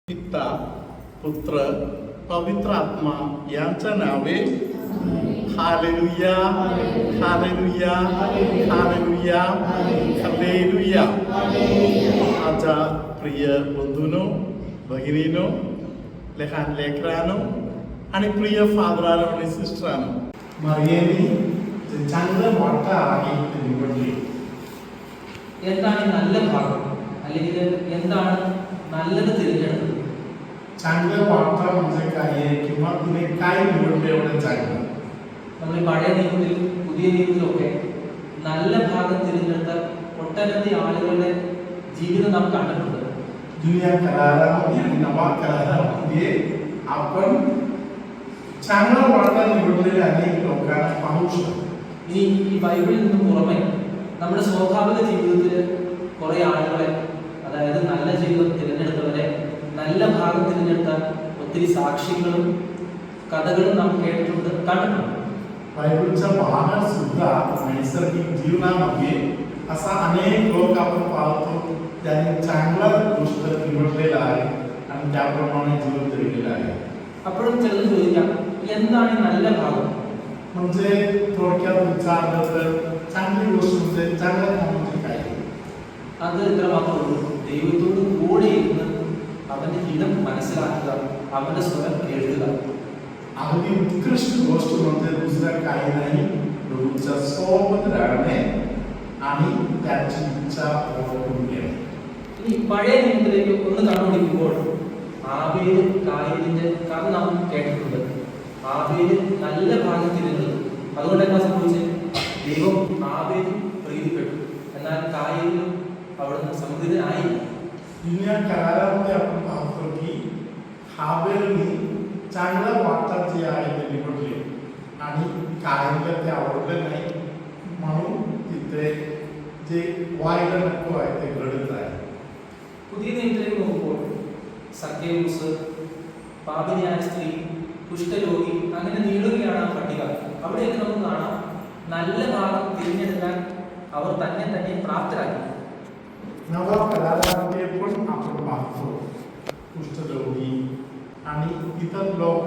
पिता पुत्र पवित्र आत्मा यांच्या नावे हालेलुया हालेलुया हालेलुया हालेलुया. माझ्या प्रिय बंधूनो भगिनीनो लहान लेकरांनो आणि प्रिय फादरांनो आणि सिस्टरांनो, മറിയേനി ചന്ദ്ര വാർത്ത ആയി എന്താണ് നല്ല ഭാഗം അല്ലെങ്കിൽ എന്താണ് നല്ലത് തിരഞ്ഞെടുത്തത്? चांगलं वाटतं म्हणजे काय किंवा तुम्ही काय निवडले एवढं चांगलं. നമ്മൾ പഴയ നിയമത്തിലും പുതിയ നിയമത്തിലൊക്കെ നല്ല ഭാഗം തിരഞ്ഞെടുത്ത ഒട്ടനവധി ആളുകളുടെ ജീവിതം നാം കണ്ടിട്ടുണ്ട്. जुन्या करारामध्ये आणि नवा करारामध्ये आपण चांगलं वाटतं निवडलेले अनेक लोकांना पाहू शकतो. ഇനി ഈ ബൈബിളിൽ നിന്ന് പുറമെ നമ്മുടെ സ്വാഭാവിക ജീവിതത്തിൽ കുറെ ആളുകളെ, അതായത് നല്ല ജീവിതം തിരഞ്ഞെടുത്തവരെ, നല്ല ഭാഗം തിരഞ്ഞെടുത്ത ഒത്തിരി സാക്ഷ്യങ്ങളും കഥകളും നാം കേട്ടിട്ടുണ്ട്, കണ്ടിട്ടുണ്ട്. बायबलच्या बाहेर सुद्धा नैसर्गिक जीवनामध्ये असा अनेक लोक आपण पाहतो त्यांनी चांगला गोष्ट निवडलेला आहे आणि त्याप्रमाणे जीवन जगलेलं आहे. അപ്പോഴും ചിലത് ചോദിക്കാം, എന്താണ് ഈ നല്ല ഭാഗം? म्हणजे थोडक्यात विचारलं तर चांगली गोष्ट म्हणजे चांगलं काम म्हणजे काय? അത് ഇത്രമാത്രമേ ഉള്ളൂ. ദൈവത്തോട് കൂടെ ഇരുന്ന് അവന്റെ ഹിതം മനസ്സിലാക്കുക, അവന്റെ സ്വരം കേൾക്കുക. अगदी उत्कृष्ट गोष्ट म्हणजे दुसरं काही नाही, प्रभूच्या सोबत राहणे आणि त्याची इच्छा ओळखून घेणे. ഇനി പഴയ നിയമത്തിലേക്ക് ഒന്ന് കണ്ടുപിടിക്കുമ്പോൾ ആബേല് കായലിന്റെ കഥ നാം കേട്ടിട്ടുണ്ട്. ആബേല് നല്ല ഭാഗം തിരിഞ്ഞത്, അതുകൊണ്ട് എന്താ സംഭവിച്ചത്? ദൈവം ആബേലിൽ പ്രീതിപ്പെട്ടു, എന്നാൽ കായലിലും അവിടുന്ന് സമുദ്രനായി. जुन्या करारामध्ये आपण पाहतो की हाबेलनी चांगलं वाटतात जे आहे ते निवडले आणि कायमला ते आवडलं नाही, म्हणून तिथे जे व्हायला नको आहे ते घडत आहे. പുതിയ നിയമത്തിലേക്ക് നോക്കുമ്പോൾ സക്കേവൂസ്, പാപിനിയായ സ്ത്രീ, കുഷ്ഠരോഗി, അങ്ങനെ നീളുകയാണ് ആ പട്ടിക. അവിടെയൊക്കെ നമുക്ക് കാണാം നല്ല ഭാഗം തിരഞ്ഞെടുക്കാൻ അവർ തന്നെ പ്രാപ്തരാക്കി. नवा करारामध्ये पण आपण पाहतो कुष्ठरोगी आणि इतर लोक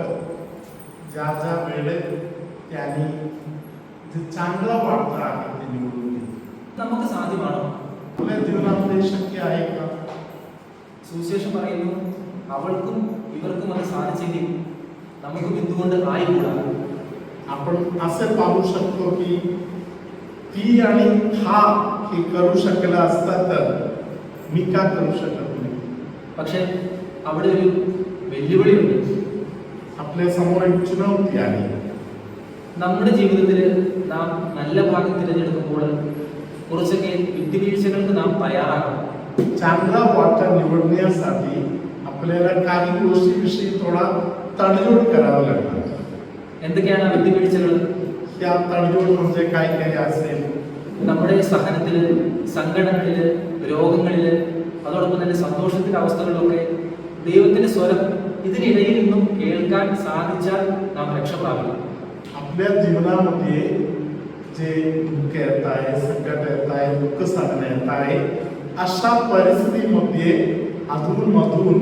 ज्या ज्या वेळेत त्यांनी जे चांगलं वाटतं आहे ते निवडून घेतलं. നമുക്ക് സാധ്യമാണോ? आपल्या जीवनामध्ये शक्य आहे का? സുവിശേഷം പറയുന്നു, അവൾക്കും ഇവർക്കും അത് സാധിച്ചെങ്കിൽ നമുക്കും എന്തുകൊണ്ട് ആയിക്കൂടാ? आपण असे पाहू शकतो की ती आणि हा हे करू शकला असता तर मी का करू शकत नाही? പക്ഷെ അവിടെ ഒരു വെല്ലുവിളിയുണ്ട്. आपल्या समोर एक चुनौती आहे. നമ്മുടെ ജീവിതത്തിൽ നാം നല്ല ഭാഗം തിരഞ്ഞെടുക്കുമ്പോൾ കുറച്ചൊക്കെ വിട്ടുവീഴ്ചകൾക്ക് നാം തയ്യാറാകണം. चांगला वाटा निवडण्यासाठी आपल्याला काही गोष्टीविषयी थोडा तडजोड करावा लागणार. എന്തൊക്കെയാണ് ആ വിട്ടുവീഴ്ചകൾ? या तडजोड म्हणजे काय काय असेल? നമ്മുടെ സഹനത്തില്, സങ്കടങ്ങളില്, രോഗങ്ങളില്, അതോടൊപ്പം തന്നെ സന്തോഷത്തിന്റെ അവസ്ഥകളിലൊക്കെ ദൈവത്തിന്റെ സ്വരം ഇതിനിടയിൽ നിന്നും കേൾക്കാൻ സാധിച്ചാൽ നാം രക്ഷപ്രാപിക്കും. आपल्या जीवनामध्ये जे दुःख येत आहे, संकट येत आहे, दुःख सहन येत आहे, अशा परिस्थितीमध्ये अधूनमधून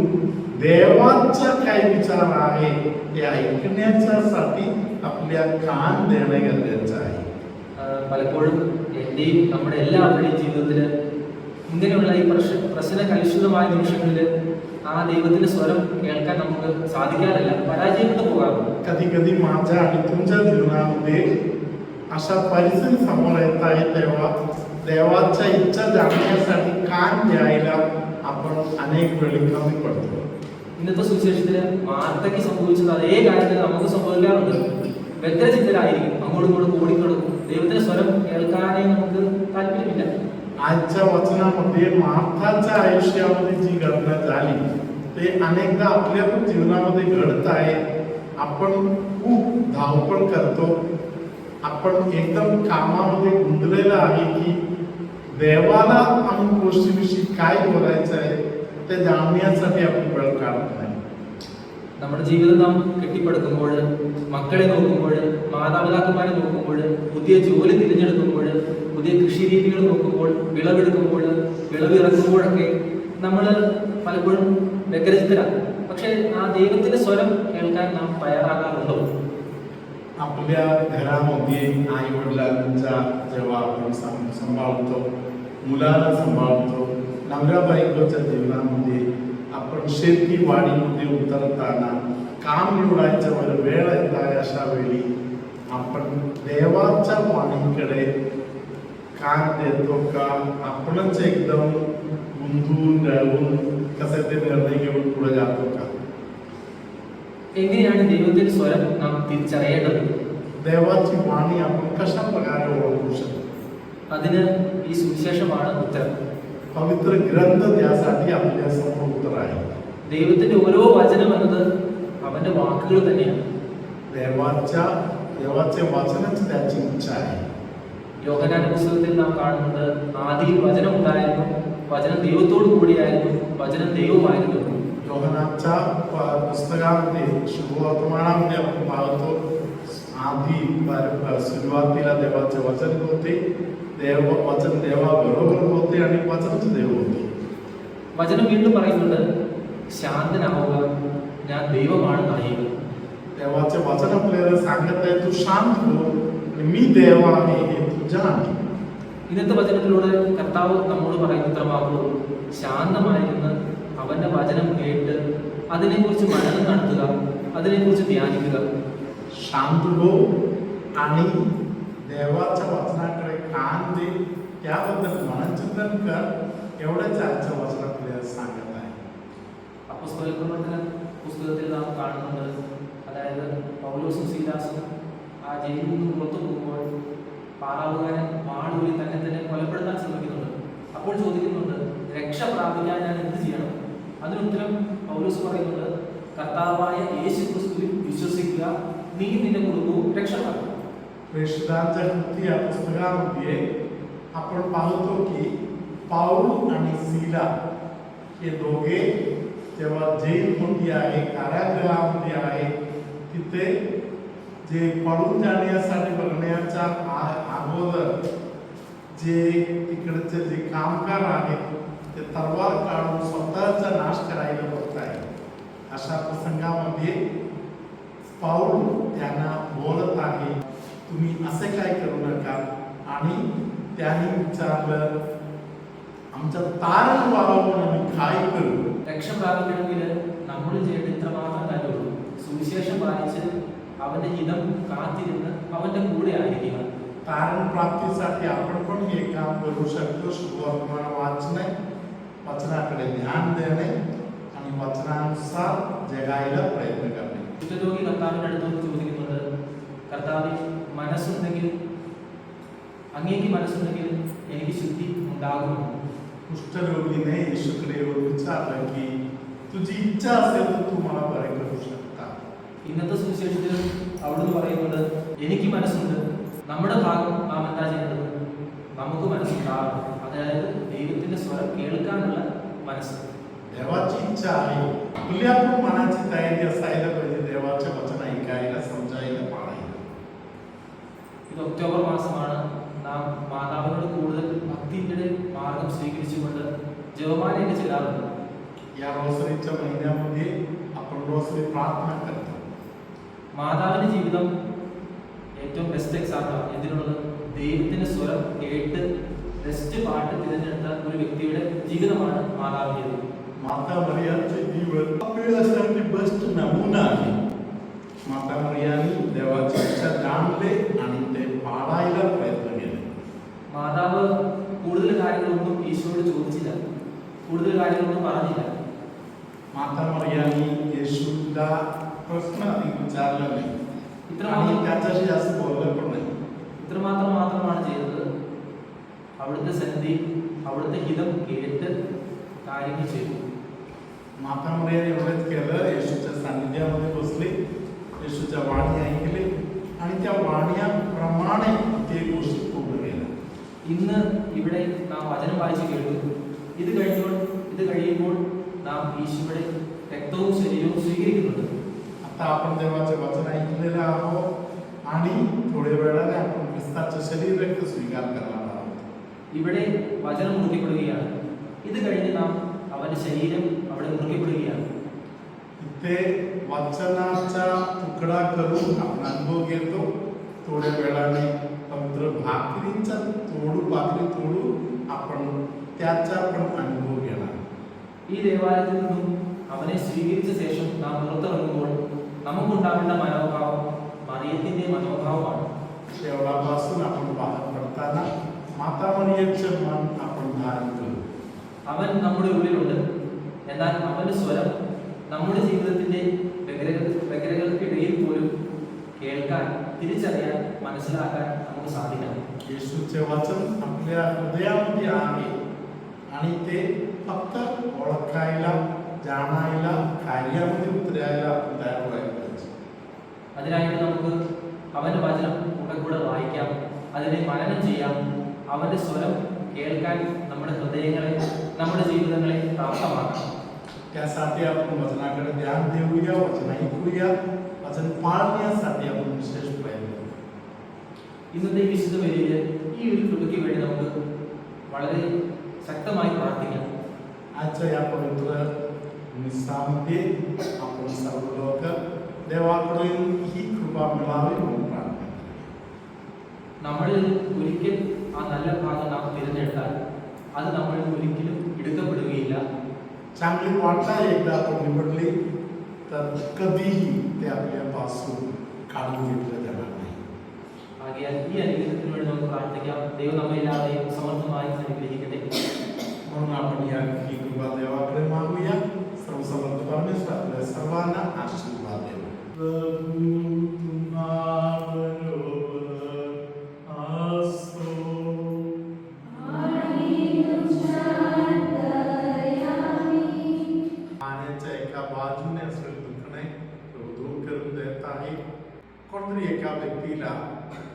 देवाचा काय विचार आहे हे ऐकण्यासाठी आपल्या कान देणे गरजेचं आहे. പലപ്പോഴും എന്റെയും നമ്മുടെ എല്ലാവരുടെയും ജീവിതത്തിൽ ഇങ്ങനെയുള്ള ഈ പ്രശ്ന കലുഷിതമായ നിമിഷങ്ങളിൽ ആ ദൈവത്തിന്റെ സ്വരം കേൾക്കാൻ നമുക്ക് സാധിക്കാറില്ല, പരാജയപ്പെട്ടു പോകാറുണ്ട്. कधी कधी माझ्या आणि तुमच्या जीवनामध्ये अशा परिस्थिती समोर येत आहे तेव्हा देवाच्या इच्छा जाणण्यासाठी कान द्यायला आपण अनेक वेळी कमी पडतो. ഇന്നത്തെ സുവിശേഷത്തില് മാർത്തയ്ക്ക് സംഭവിച്ചത് അതേ കാര്യത്തിൽ നമുക്ക് സംഭവിക്കാറുണ്ട്. വ്യഗ്രചിത്തരായിരിക്കും, അങ്ങോട്ടും ഇങ്ങോട്ടും ഓടിക്കൊടുക്കും, ദൈവത്തിന്റെ സ്വരം കേൾക്കാനേ നമുക്ക് താല്പര്യമില്ല. आजच्या वचनामध्ये मार्थाच्या आयुष्यामध्ये जी घटना झाली ते अनेकदा आपल्या पण जीवनामध्ये घडत आहे. आपण खूप धावपळ करतो, आपण एकदम कामामध्ये गुंतलेलं आहे की देवाला अमुक गोष्टीविषयी काय बोलायचं आहे ते जाणण्यासाठी आपण वेळ काढत नाही. നമ്മുടെ ജീവിതം നാം കെട്ടിപ്പടുക്കുമ്പോൾ, മക്കളെ നോക്കുമ്പോൾ, മാതാപിതാക്കന്മാരെ നോക്കുമ്പോൾ, പുതിയ ജോലി തിരഞ്ഞെടുക്കുമ്പോൾ, പുതിയ കൃഷി രീതികൾ നോക്കുമ്പോൾ, വിളവെടുക്കുമ്പോൾ, വിളവിറക്കുമ്പോഴൊക്കെ നമ്മൾ പലപ്പോഴും വ്യഗ്രചിത്തരാണ്. പക്ഷെ आ दൈवത്തിന്റെ സ്വരം കേൾക്കാൻ नाम तयाराകാറുണ്ടോ? आपल्या घरामध्ये आई वडिलांचा जेव्हा आपण सांभाळतो, मुलाला सांभाळतो, नवरा बायकोच्या जीवनामध्ये आपण शेतीवाडीमध्ये उतरताना काम निवडायचं वेळ येताय, अशा वेळी आपण देवाच्या वाणीकडे कान देतो का? आपणच एकदम गुंतून गळून कसे ते निर्णय घेऊन पुढे जातो का? എങ്ങനെയാണ് ദൈവത്തിന്റെ സ്വരം നാം തിരിച്ചറിയേണ്ടത്? देवाची वाणी आपण कशा प्रकारे ओळखू शकतो? അതിന് ഈ സുവിശേഷമാണ് ഉത്തരം. पवित्र ग्रंथ त्यासाठी आपल्या समोर उत्तर आहे. ദൈവത്തിന്റെ ഓരോ വചനം എന്നത് അവന്റെ വാക്കുകൾ തന്നെയാണ്. देवाचे वचनच त्याची इच्छा आहे. യോഹന്നാന്റെ പുസ്തകത്തിൽ നാം കാണുന്നത് ആദിയിൽ വചനം ഉണ്ടായിരുന്നു, വചനം ദൈവത്തോടു കൂടിയായിരുന്നു, വചനം ദൈവമായിരുന്നു. योहनाच्या पुस्तकामध्ये शुभवर्तमानामध्ये आपण पाहतो, आधी सुरुवातीला देवाचे वचन होते, वचन देवाबरोबर होते आणि वचनच देव होते. വചനം വീണ്ടും പറയുന്നുണ്ട്, ശാന്തനാവുക, ഞാൻ ദൈവമാണെന്ന് അറിയുക. देवाचे वचन आपल्याला सांगत आहे, तू शांत हो, मी देव आहे हे तू जाण. ഇന്നത്തെ വചനത്തിലൂടെ കർത്താവ് നമ്മോട് പറയുന്ന ഇത്രമാത്രമേ ഉള്ളൂ, ശാന്തമായിരുന്ന് അവന്റെ വചനം കേട്ട് അതിനെക്കുറിച്ച് മനനം നടത്തുക, അതിനെക്കുറിച്ച് ധ്യാനിക്കുക. शांत हो आणि देवाच्या वचनाकडे कान दे, त्याबद्दल मनचिंतन कर, एवढंच आजच्या वचन आपल्याला सांगत आहे. അപ്പോസ്തല പ്രവർത്തന പുസ്തകത്തിൽ നാം കാണുന്നുണ്ട്, അതായത് പൗലോസും സീലാസും ആ ജയിലിൽ നിന്ന് പുറത്തു പോകുമ്പോൾ പാറാവുകാരൻ വാളുകൂടി തന്നെ കൊലപ്പെടുത്താൻ ശ്രമിക്കുന്നുണ്ട്. അപ്പോൾ ചോദിക്കുന്നുണ്ട്, രക്ഷ പ്രാപിക്കാൻ ഞാൻ എന്ത് ചെയ്യണം? അതിനുത്തരം പൗലോസ് പറയുന്നുണ്ട്, കർത്താവായ യേശു ക്രിസ്തുവിൽ വിശ്വസിക്കുക, നീ നിന്റെ കുടുംബവും രക്ഷപ്പെടും. प्रेषितांच्या कृती या पुस्तकामध्ये आपण पाहतो की पाऊल आणि सीला हे दोघे जेव्हा जेलमध्ये आहे, कारागृहामध्ये आहे, तिथे जे पळून जाण्यासाठी बघण्याच्या अगोदर जे तिकडचे जे कामगार आहेत ते तलवार काढून स्वतःचा नाश करायला बघत आहे. अशा प्रसंगामध्ये पाऊल त्यांना बोलत आहे, तुम्ही असे काय करू नका. आणि त्याने विचारलं, आमच्या तारण व्हावं आम्ही काय करू? രക്ഷ പ്രാപിക്കണമെങ്കിൽ നമ്മൾ ചെയ്യേണ്ട ഇത്രമാത്രം കാര്യമുള്ളൂ, സുവിശേഷം വായിച്ച് അവന്റെ ഹിതം കാത്തിരുന്ന് അവന്റെ കൂടെ ആയിരിക്കുക. तारण प्राप्तीसाठी आपण पण हे काम करू शकतो. शुभवर्तमान वाचणे, वचनाकडे ध्यान देणे आणि वचनानुसार जगायला प्रयत्न करणे. കുഷ്ഠരോഗി കർത്താവിന്റെ അടുത്തോട് ചോദിക്കുന്നുണ്ട്, കർത്താവിൽ മനസ്സുണ്ടെങ്കിൽ, അങ്ങേക്ക് മനസ്സുണ്ടെങ്കിൽ എനിക്ക് ശുദ്ധി ഉണ്ടാകുമോ? कुष्ठरोगीने येशूकडे येऊन विचारलं की तुझी इच्छा असेल तर तू मला बरे करू शकता. ഇന്നത്തെ സുവിശേഷത്തിൽ അവിടുന്ന് പറയുന്നുണ്ട്, എനിക്ക് മനസ്സുണ്ട്. നമ്മുടെ ഭാഗം നാം എന്താ ചെയ്യേണ്ടത്? നമുക്ക് മനസ്സുണ്ടാകണം, അതായത് ദൈവത്തിന്റെ സ്വരം കേൾക്കാനുള്ള മനസ്സ്. देवाची इच्छा आहे, आपल्या पण मनाची तयारी असायला पाहिजे देवाचे वचन ऐकायला, समजायला, पाळायला. ഇത് ഒക്ടോബർ മാസമാണ്. നാം മാതാവിനോട് കൂടുതൽ ഭക്തിയുടെ മാർഗം സ്വീകരിച്ചുകൊണ്ട് ജപമാലയൊക്കെ ചെല്ലാറുണ്ട്. या रोसरीच्या महिन्यामध्ये आपण रोसरी प्रार्थना करतो. മാതാവിന്റെ ജീവിതം ഏറ്റവും ബെസ്റ്റ് എക്സാമ്പിൾ എന്തിനുള്ളത്? ദൈവത്തിന്റെ സ്വരം കേട്ട് ബെസ്റ്റ് പാട്ട് തിരഞ്ഞെടുത്ത ഒരു വ്യക്തിയുടെ ജീവിതമാണ് മാതാവിൻ്റെത്. माता मरियाचे जीवन आपल्यासाठी बेस्ट नमुना आहे. माता मरियानी देवाची इच्छा जाणले आणि ते पाळायला प्रयत्न केले. മാതാവ് കൂടുതൽ കാര്യങ്ങളൊന്നും ഈശോയോട് ചോദിച്ചില്ല, കൂടുതൽ കാര്യങ്ങളൊന്നും പറഞ്ഞില്ല. माता मरियानी येशूला प्रश्न विचारला नाही आणि त्याच्याशी असं बोललं पण नाही. മാത്രമാണ് ചെയ്തത്. അവിടുത്തെ സന്നിധി, അവിടുത്തെ ഹിതം കേട്ട് കാര്യങ്ങൾ ചെയ്തു. माता मरियाने एवढंच केलं, येशूच्या सान्निध्यामध्ये बसले, येशूच्या वाणी ऐकले आणि त्या वाण्याप्रमाणे ते गोष्टी पूर्ण केल्या. ഇന്ന് ഇവിടെ നാം വചനം വായിച്ചു കേട്ടു. ഇത് കഴിയുമ്പോൾ നാം ഈശോയുടെ രക്തവും ശരീരവും സ്വീകരിക്കുന്നുണ്ട്. आता आपण देवाचे वचन ऐकलेलं आहोत आणि थोड्या वेळाने आपण ख्रिस्ताचं शरीर रक्त स्वीकार करणार आहोत. ഇവിടെ വചനം മുറിക്കപ്പെടുകയാണ്. ഇത് കഴിഞ്ഞ് നാം അവന്റെ ശരീരം അവിടെ മുറിക്കപ്പെടുകയാണ്. इथे वाचनाचा तुकडा करून आपण अनुभव घेतो. थोड्या वेळाने पवित्र भाकरीचा भाकरी तोडून आपण त्याचा पण अनुभव घेणार. ഈ ദേവാലയത്തിൽ നിന്നും അവനെ സ്വീകരിച്ച ശേഷം നാം പുറത്തിറങ്ങുമ്പോൾ നമുക്കുണ്ടാവേണ്ട മനോഭാവം മറിയത്തിന്റെ മനോഭാവമാണ്. देवळापासून आपण बाहेर पडताना माता मरियमचे मन आपण धारण करू. അവൻ നമ്മുടെ ഉള്ളിലുണ്ട്. എന്നാൽ അവന്റെ സ്വരം നമ്മുടെ ജീവിതത്തിന്റെ വ്യഗ്രതകൾക്കിടയിൽ പോലും കേൾക്കാൻ, തിരിച്ചറിയാൻ, മനസ്സിലാക്കാൻ നമുക്ക് സാധിക്കണം. येशूचे वचन आपल्या हृदयामध्ये आहे आणि ते फक्त ओळखायला, जाणायला, कार्यामध्ये उतरायला आपण तयार व्हायला पाहिजे. അതിനായിട്ട് നമുക്ക് അവന്റെ വചനം കൂടെ വായിക്കാം, അതിനെ മനനം ചെയ്യാം, അവന്റെ സ്വരം കേൾക്കാൻ നമ്മുടെ ഹൃദയങ്ങളെ, നമ്മുടെ ജീവിതങ്ങളെ പ്രാപ്തമാക്കാം. त्यासाठी आपण वचनाकडे ध्यान देऊया, वचन ऐकूया, वचन पाळण्यासाठी आपण विशेष प्रयत्न करू. ഇന്നത്തെ ഈ വിശുദ്ധ ബലിയിൽ ഈ ഒരു കൃപയ്ക്ക് വേണ്ടി നമുക്ക് വളരെ ശക്തമായി പ്രാർത്ഥിക്കാം. आजच्या या पवित्र मिसामध्ये आपण सर्व लोक देवाकडून ही कृपा मिळावी म्हणून प्रार्थना करू. നമ്മളിൽ ഒരിക്കൽ ആ നല്ല ഭാഗം നാം തിരഞ്ഞെടുത്താൽ അത് നമ്മളിൽ ഒരിക്കലും എടുക്കപ്പെടുകയില്ല. चांगली वाटा एकदा आपण निवडली तर कधीही ते आपल्यापासून काढून घेतलं जाणार नाही. ആകയാൽ ഈ അനുഗ്രഹത്തിന് വേണ്ടി നമുക്ക് പ്രാർത്ഥിക്കാം. ദൈവം നമ്മെ എല്ലാവരെയും സമർത്ഥമായി അനുഗ്രഹിക്കട്ടെ. म्हणून आपण या ही कृपा देवाकडे मागूया. सर्वसमर्थ परमेश्वर आपल्या सर्वांना आशीर्वाद देव. प्रभू तुम्हाबरोबर असो. पाण्याच्या एका बाजूने असं दुखणे दूर करून देत आहे. कोणतरी एका व्यक्तीला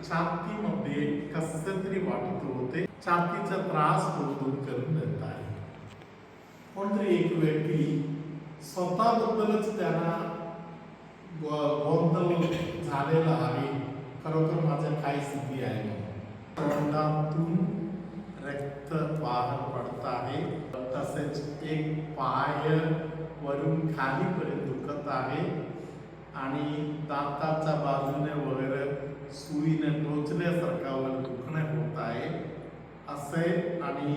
छातीमध्ये कसं तरी वाटत होते, छातीचा त्रास दूर करून देत आहे. कोणतरी एक व्यक्ती स्वतःबद्दलच त्यांना गोंधळ झालेला आहे, खरोखर माझ्या काय स्थिती आहे. तोंडातून रक्त बाहेर पडत आहे, तसेच एक पाय वरून खालीपर्यंत दुखत आहे आणि दाताच्या बाजूने वगैरे सुईने टोचल्यासारखा वर दुखणे होत आहे असे, आणि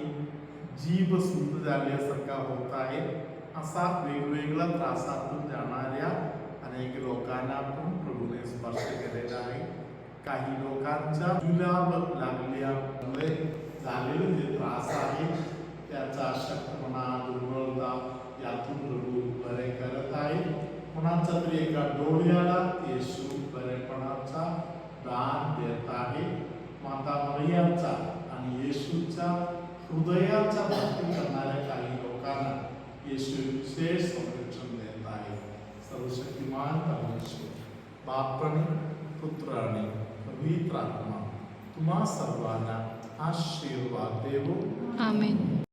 जीभ सुंद झाल्यासारखा होत आहे. असा वेगवेगळ्या त्रासातून जाणाऱ्या अनेक लोकांना आपण प्रभूने स्पर्श केलेला आहे. काही लोकांच्या जुलाब लागल्यामुळे झालेले जे त्रास आहे त्याचा अशक्तपणा, दुर्बलता यातून प्रभू बरे करत आहे. कोणाचा तरी एका डोळ्याला येशू बरेपणाचा दान देत आहे. माता मरियमचा आणि येशूच्या हृदयाचा भक्ती करणाऱ्या काही लोकांना येशू विशेष संरक्षण देत आहे. सर्वशक्तिमान परमेश्वर, बाप आणि पुत्र आणि पवित्र आत्मा तुम्हा सर्वांना आशीर्वाद देवो. आमेन.